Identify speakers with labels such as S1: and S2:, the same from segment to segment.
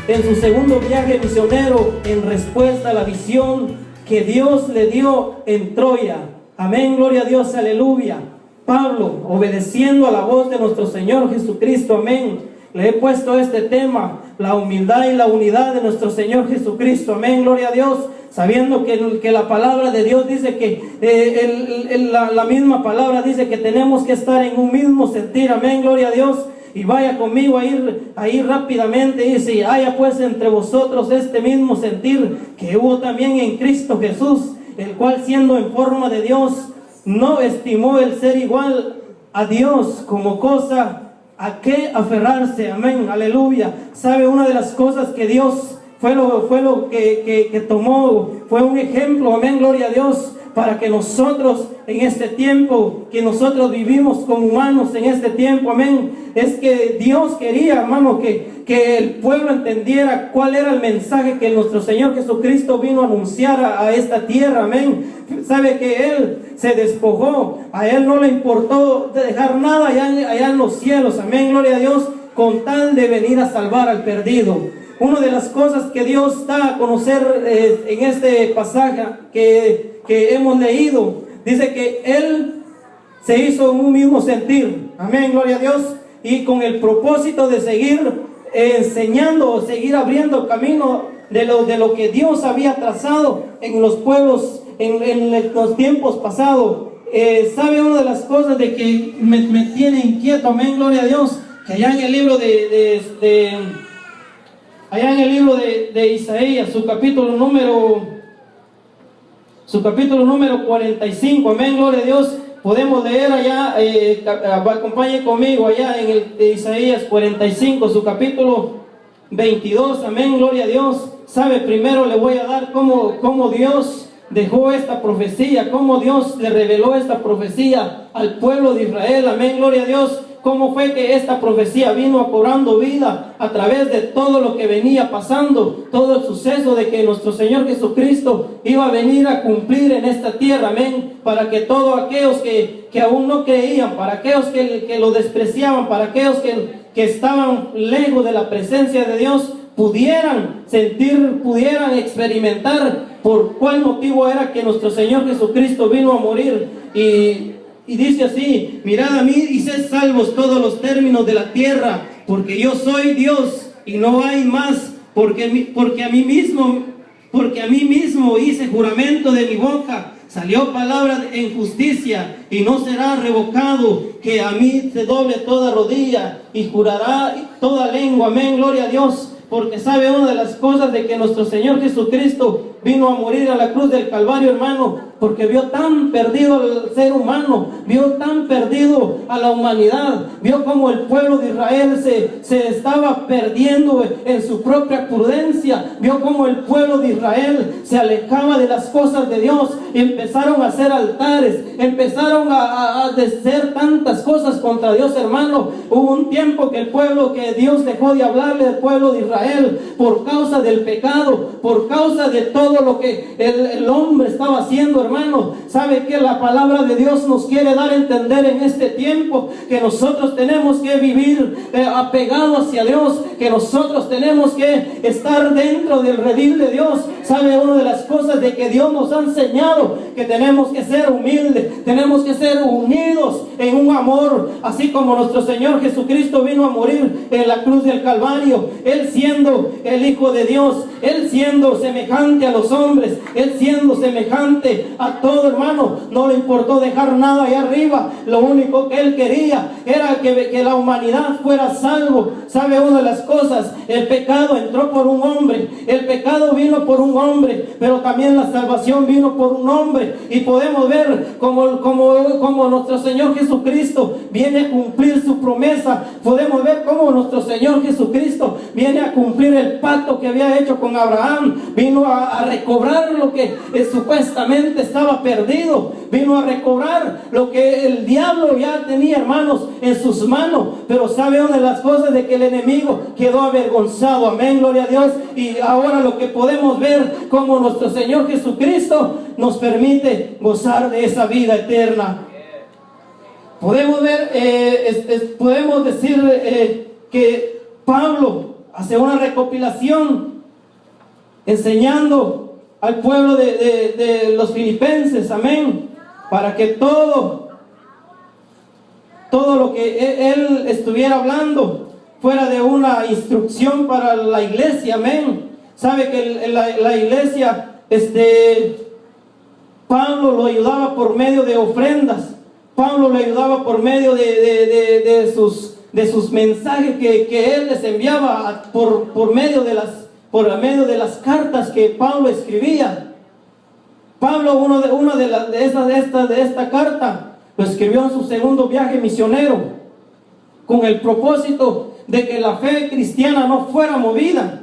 S1: en su segundo viaje misionero en respuesta a la visión que Dios le dio en Troya. Amén, gloria a Dios, aleluya. Pablo, obedeciendo a la voz de nuestro Señor Jesucristo, amén. Le he puesto este tema, la humildad y la unidad de nuestro Señor Jesucristo, amén, gloria a Dios. Sabiendo que la palabra de Dios dice que la misma palabra dice que tenemos que estar en un mismo sentir, amén, gloria a Dios. Y vaya conmigo a ir rápidamente, dice: haya pues entre vosotros este mismo sentir que hubo también en Cristo Jesús, el cual siendo en forma de Dios, no estimó el ser igual a Dios como cosa a qué aferrarse, amén, aleluya. Sabe, una de las cosas que Dios fue lo que tomó, fue un ejemplo, amén, gloria a Dios, para que nosotros en este tiempo, que nosotros vivimos como humanos en este tiempo, amén, es que Dios quería, hermano, que el pueblo entendiera cuál era el mensaje que nuestro Señor Jesucristo vino a anunciar a esta tierra, amén. Sabe que Él se despojó, a Él no le importó dejar nada allá en los cielos, amén, gloria a Dios, con tal de venir a salvar al perdido. Una de las cosas que Dios da a conocer en este pasaje que hemos leído, dice que Él se hizo un mismo sentir, amén, gloria a Dios, y con el propósito de seguir enseñando, seguir abriendo camino de lo que Dios había trazado en los pueblos, en los tiempos pasados. Sabe, una de las cosas de que me tiene inquieto, amén, gloria a Dios, que allá en el libro de Isaías, su capítulo número 45, amén, gloria a Dios, podemos leer allá, acompañe conmigo allá en el de Isaías 45, su capítulo 22, amén, gloria a Dios. Sabe, primero le voy a dar cómo Dios dejó esta profecía, cómo Dios le reveló esta profecía al pueblo de Israel, amén, gloria a Dios. Cómo fue que esta profecía vino cobrando vida a través de todo lo que venía pasando, todo el suceso de que nuestro Señor Jesucristo iba a venir a cumplir en esta tierra, amén, para que todos aquellos que aún no creían, para aquellos que lo despreciaban, para aquellos que estaban lejos de la presencia de Dios, pudieran sentir, pudieran experimentar por cuál motivo era que nuestro Señor Jesucristo vino a morir. Y dice así: mirad a mí y sed salvos todos los términos de la tierra, porque yo soy Dios y no hay más, porque a mí mismo hice juramento de mi boca, salió palabra en justicia y no será revocado, que a mí se doble toda rodilla y jurará toda lengua, amén, gloria a Dios. Porque sabe, una de las cosas de que nuestro Señor Jesucristo vino a morir a la cruz del Calvario, hermano, porque vio tan perdido al ser humano, vio tan perdido a la humanidad, vio como el pueblo de Israel se estaba perdiendo en su propia prudencia, vio como el pueblo de Israel se alejaba de las cosas de Dios, y empezaron a hacer altares, empezaron a hacer tantas cosas contra Dios, hermano. Hubo un tiempo que Dios dejó de hablarle al pueblo de Israel por causa del pecado, por causa de todo lo que el hombre estaba haciendo, hermano. Sabe que la palabra de Dios nos quiere dar a entender en este tiempo que nosotros tenemos que vivir apegados hacia Dios, que nosotros tenemos que estar dentro del redil de Dios. Sabe, una de las cosas de que Dios nos ha enseñado, que tenemos que ser humildes, tenemos que ser unidos en un amor, así como nuestro Señor Jesucristo vino a morir en la cruz del Calvario, Él siendo el Hijo de Dios, Él siendo semejante a los hombres, Él siendo semejante a todo, hermano. No le importó dejar nada allá arriba. Lo único que Él quería era que la humanidad fuera salvo. ¿Sabe una de las cosas? El pecado entró por un hombre, el pecado vino por un hombre, pero también la salvación vino por un hombre. Y podemos ver como nuestro Señor Jesucristo viene a cumplir su promesa. Podemos ver cómo nuestro Señor Jesucristo viene a cumplir el pacto que había hecho con Abraham. Vino a recobrar lo que supuestamente estaba perdido. Vino a recobrar lo que el diablo ya tenía, hermanos, en sus manos. Pero sabe una de las cosas, de que el enemigo quedó avergonzado, amén, gloria a Dios. Y ahora lo que podemos ver, como nuestro Señor Jesucristo nos permite gozar de esa vida eterna. Podemos ver, podemos decir que Pablo, hace una recopilación enseñando al pueblo de los filipenses, amén, para que todo lo que él estuviera hablando fuera de una instrucción para la iglesia, amén. Sabe que la iglesia, Pablo lo ayudaba por medio de ofrendas, Pablo lo ayudaba por medio de sus mensajes que él les enviaba por medio de las cartas que Pablo escribía. Pablo, una de esta carta, lo escribió en su segundo viaje misionero, con el propósito de que la fe cristiana no fuera movida,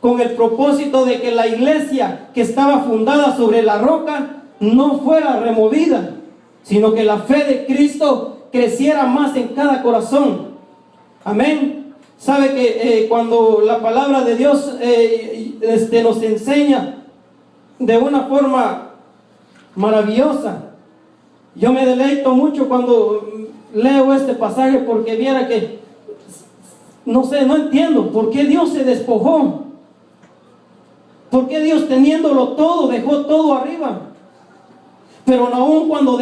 S1: con el propósito de que la iglesia que estaba fundada sobre la roca no fuera removida, sino que la fe de Cristo creciera más en cada corazón. Amén. Sabe que cuando la palabra de Dios nos enseña de una forma maravillosa, yo me deleito mucho cuando leo este pasaje, porque viera que no entiendo por qué Dios se despojó, por qué Dios, teniéndolo todo, dejó todo arriba. Pero aún cuando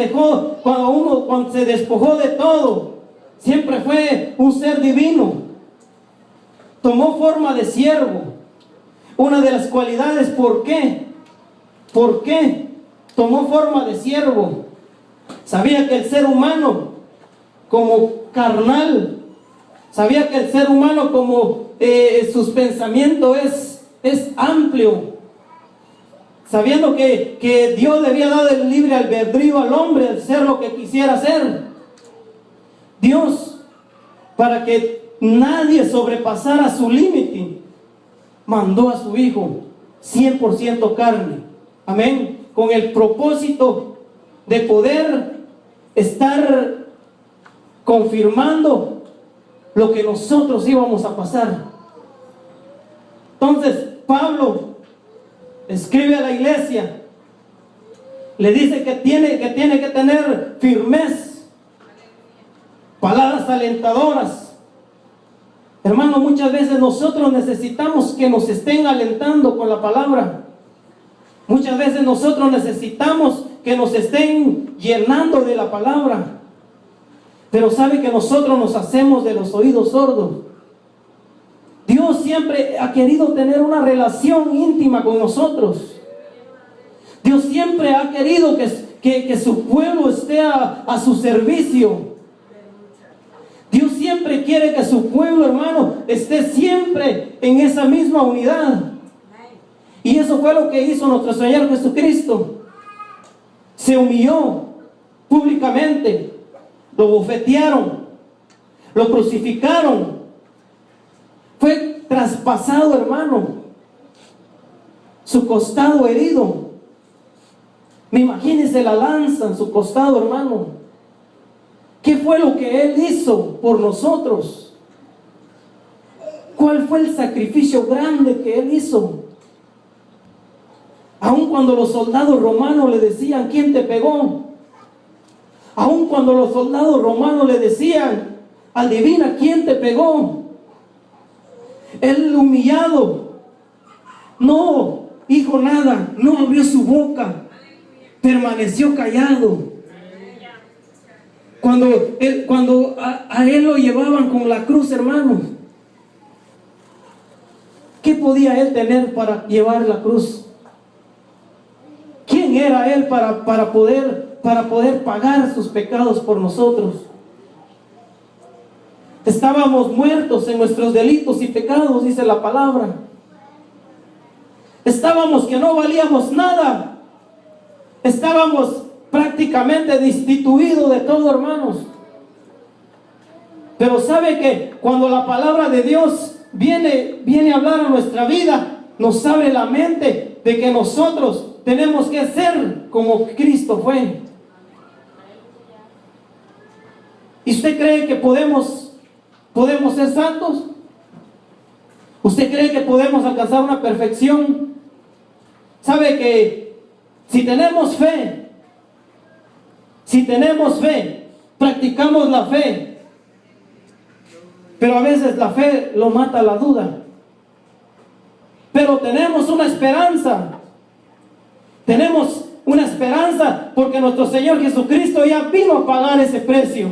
S1: se despojó de todo, siempre fue un ser divino. Tomó forma de siervo. Una de las cualidades, ¿por qué? ¿Por qué tomó forma de siervo? Sabía que el ser humano, como carnal, sabía que el ser humano, como sus pensamientos es amplio, sabiendo que Dios le había dado el libre albedrío al hombre de ser lo que quisiera hacer. Dios, para que nadie sobrepasara su límite, mandó a su Hijo 100% carne, amén, con el propósito de poder estar confirmando lo que nosotros íbamos a pasar. Entonces Pablo escribe a la iglesia, le dice que tiene que tener firmeza, palabras alentadoras. Hermano, muchas veces nosotros necesitamos que nos estén alentando con la palabra. Muchas veces nosotros necesitamos que nos estén llenando de la palabra. Pero sabe que nosotros nos hacemos de los oídos sordos. Dios siempre ha querido tener una relación íntima con nosotros. Dios siempre ha querido que su pueblo esté a su servicio. Dios siempre quiere que su pueblo, hermano, esté siempre en esa misma unidad. Y eso fue lo que hizo nuestro Señor Jesucristo. Se humilló públicamente, lo bofetearon, lo crucificaron, fue traspasado, hermano, su costado herido. Me imagínese la lanza en su costado, hermano. ¿Qué fue lo que Él hizo por nosotros? ¿Cuál fue el sacrificio grande que Él hizo? Aun cuando los soldados romanos le decían, ¿quién te pegó? Aun cuando los soldados romanos le decían, adivina quién te pegó. Él humillado, no dijo nada, no abrió su boca, permaneció callado. Cuando a él lo llevaban con la cruz, hermanos, ¿qué podía él tener para llevar la cruz? ¿Quién era él para poder pagar sus pecados por nosotros? Estábamos muertos en nuestros delitos y pecados, dice la palabra. Estábamos que no valíamos nada. Estábamos prácticamente destituidos de todo, hermanos. Pero sabe que cuando la palabra de Dios viene a hablar a nuestra vida, nos abre la mente de que nosotros tenemos que ser como Cristo fue. ¿Y usted cree que podemos ser santos? ¿Usted cree que podemos alcanzar una perfección? ¿Sabe que si tenemos fe, practicamos la fe, pero a veces la fe lo mata la duda? pero tenemos una esperanza. Tenemos una esperanza porque nuestro Señor Jesucristo ya vino a pagar ese precio.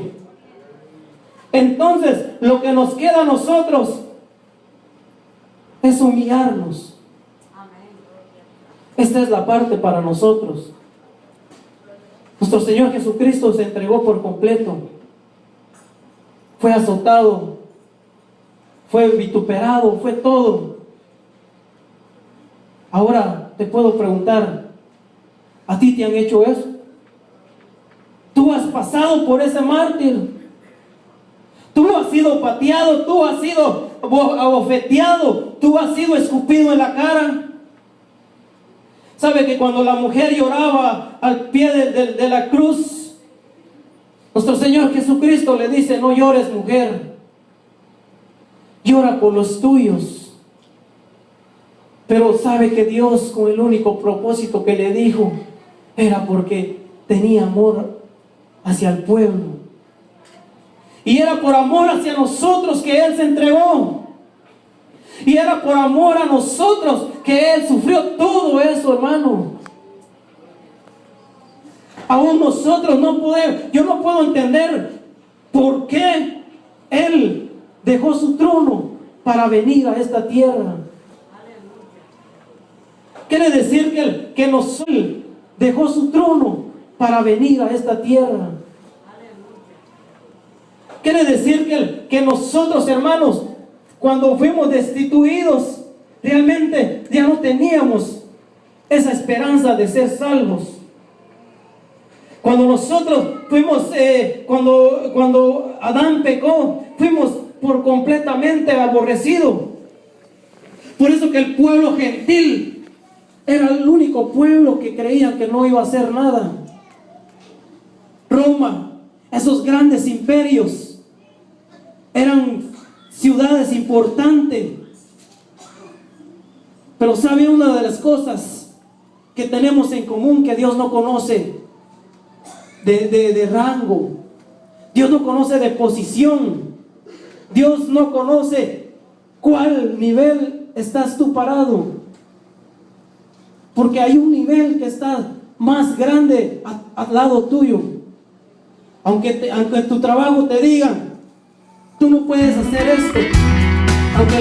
S1: Entonces, lo que nos queda a nosotros es humillarnos. Esta es la parte para nosotros. Nuestro Señor Jesucristo se entregó por completo. Fue azotado, fue vituperado, fue todo. Ahora te puedo preguntar, ¿a ti te han hecho eso? Tú has pasado por ese mártir. Tú has sido pateado, tú has sido abofeteado, tú has sido escupido en la cara. ¿Sabe que cuando la mujer lloraba al pie de la cruz, nuestro Señor Jesucristo le dice: no llores, mujer, llora por los tuyos? Pero sabe que Dios, con el único propósito que le dijo, era porque tenía amor hacia el pueblo. Y era por amor hacia nosotros que Él se entregó. Y era por amor a nosotros que Él sufrió todo eso, hermano. Aún nosotros no podemos, yo no puedo entender por qué Él dejó su trono para venir a esta tierra. Quiere decir que Él dejó su trono para venir a esta tierra. Quiere decir que nosotros, hermanos, cuando fuimos destituidos, realmente ya no teníamos esa esperanza de ser salvos. Cuando nosotros fuimos, cuando Adán pecó, fuimos por completamente aborrecidos. Por eso que el pueblo gentil era el único pueblo que creía que no iba a hacer nada. Roma, esos grandes imperios, eran ciudades importantes. Pero ¿sabe una de las cosas que tenemos en común que Dios no conoce? De rango. Dios no conoce de posición. Dios no conoce cuál nivel estás tú parado. Porque hay un nivel que está más grande al lado tuyo. Aunque en tu trabajo te digan: tú no puedes hacer esto. Aunque